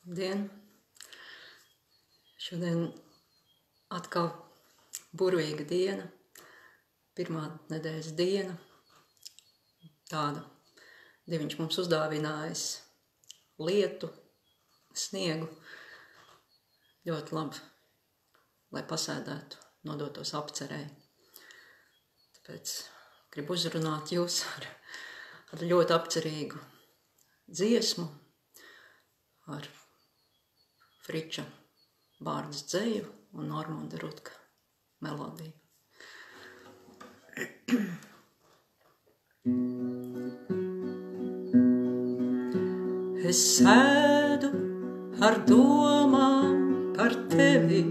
Labdien! Šodien atkal burvīga diena, pirmā nedēļas diena. Tāda Dieviņš mums uzdāvinājis lietu, sniegu. Ļoti labi, lai pasēdētu, nodotos apcerē. Tāpēc gribu uzrunāt jūs ar ļoti apcerīgu dziesmu, ar Friča Bārdas dzeju un Normunda Rutka melodiju. Es sēdu ar domām par tevi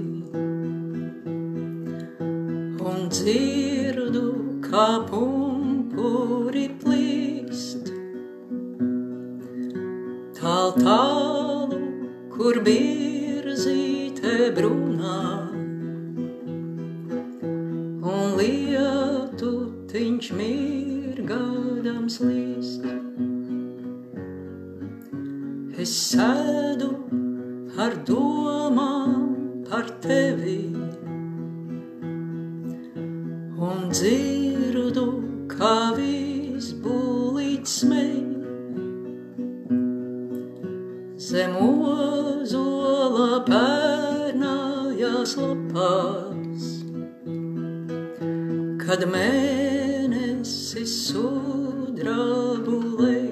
un dzirdu, kā pumpuri plīst. Tālu, kur birzīte brunā un lietutiņš mirgādams līst. Es sēdu ar domām par tevi un dzirdu, kā visbūlīts smej. Zem ozola pērnājās lapās, kad mēnesis sudrabu lej.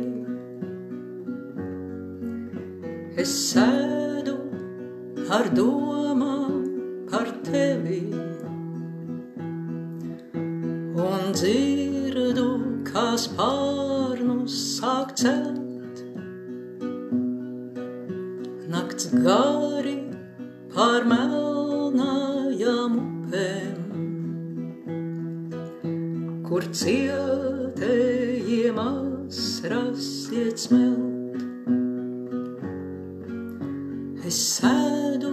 Es sēdu ar domām par tevi un dzirdu, kā spārnus sāk celt. Nakts gari pār melnājām upēm, kur cietējiem asras iet smelt. Es sēdu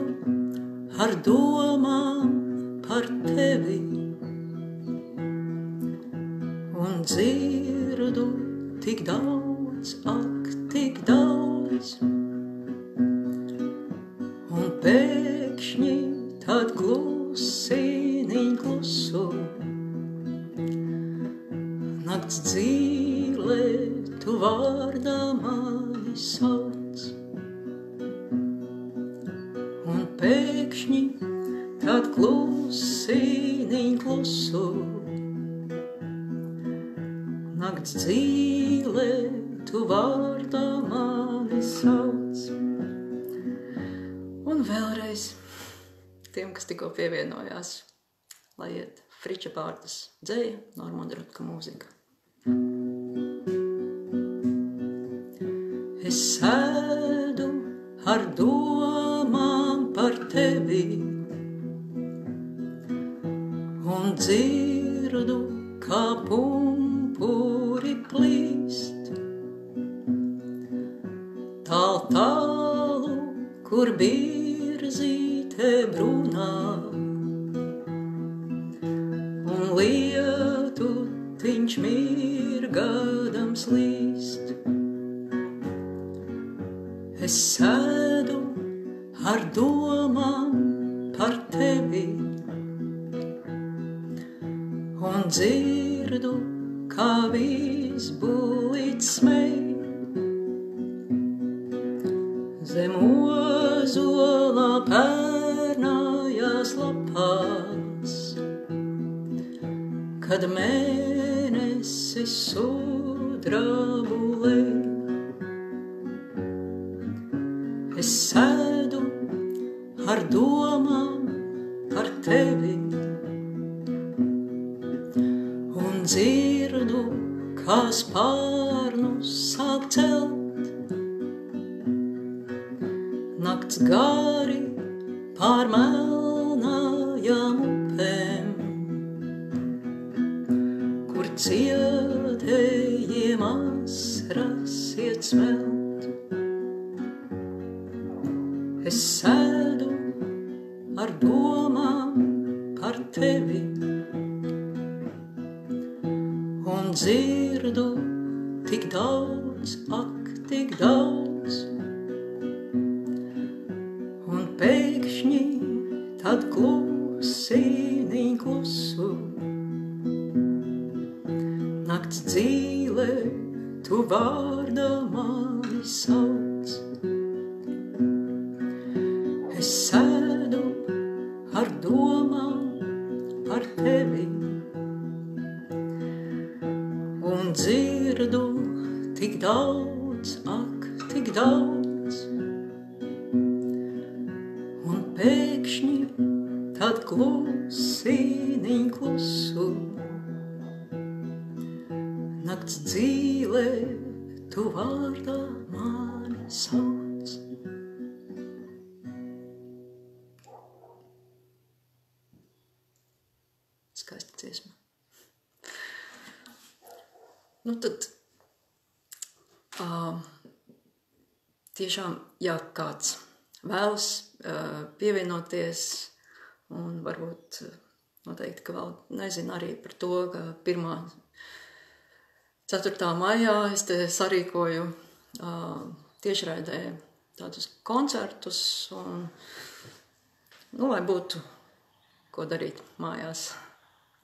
ar domām par tevi un dzirdu tik daudz, ak, tik daudz. Un pēkšņi tad klusīniņ klusu, nakts dzīlē tu vārdā mani sauc. Un pēkšņi tad klusīniņ klusu, nakts dzīlē tu vārdā mani sauc. Un vēlreiz tiem, kas tikko pievienojās, lai iet Friča Bārdas dzeja, Normunda Rutka mūzika. Es sēdu ar domām par tevi un dzirdu, kā pumpuri plīst. Tālu, kur birzīte brunā un lietutiņš mirgādams līst. Es sēdu ar domām par tevi un dzirdu, kā visbūlīts smej. Zem ozola pērnājās lapās, kad mēnesis sudrabu lej. Es sēdu ar domām par tevi un dzirdu, kā spārnus sāk celt. Nakts gari pār melnājām upēm, kur cietējiem asras iet smelt. Es sēdu ar domām par tevi un dzirdu tik daudz, ak, tik daudz. tu vārdā mani sauc. Es sēdu ar domām par tevi un dzirdu tik daudz, ak, tik daudz. Un pēkšņi tad klusīniņ klusu. Nakts dzīlē tu vārdā mani sauc. Skaista dziesma. Nu tad tiešām, ja kāds vēlas pievienoties un varbūt noteikti, ka vēl nezinu arī par to, ka 1. 4. maijā es te sarīkoju tiešraidē tādus koncertus un, lai būtu ko darīt mājās.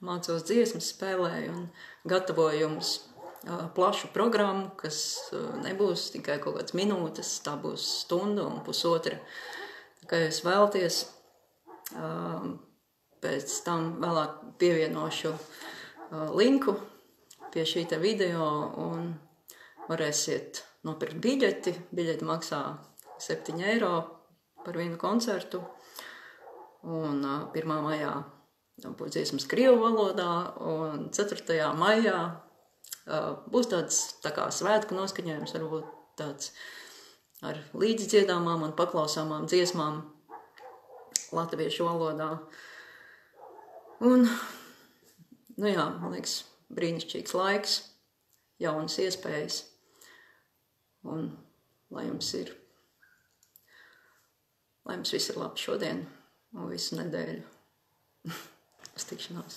Mācos dziesmas, spēlēju un gatavoju jums plašu programmu, kas nebūs tikai kaut kādas minūtes, tā būs stunda un pusotra. Kā jūs vēlaties, pēc tam vēlāk pievienošu linku pie šī te video un varēsiet nopirkt biļeti. Biļeti maksā 7 eiro par vienu koncertu. Un 1. maijā būs dziesmas krievu valodā un 4. maijā būs tāds tā kā svētku noskaņojums, varbūt tāds ar līdzdziedāmām un paklausāmām dziesmām latviešu valodā. Un, man liekas, brīnišķīgs laiks, jaunas iespējas. Un lai jums viss ir labi šodien un visu nedēļu. Uz tikšanos.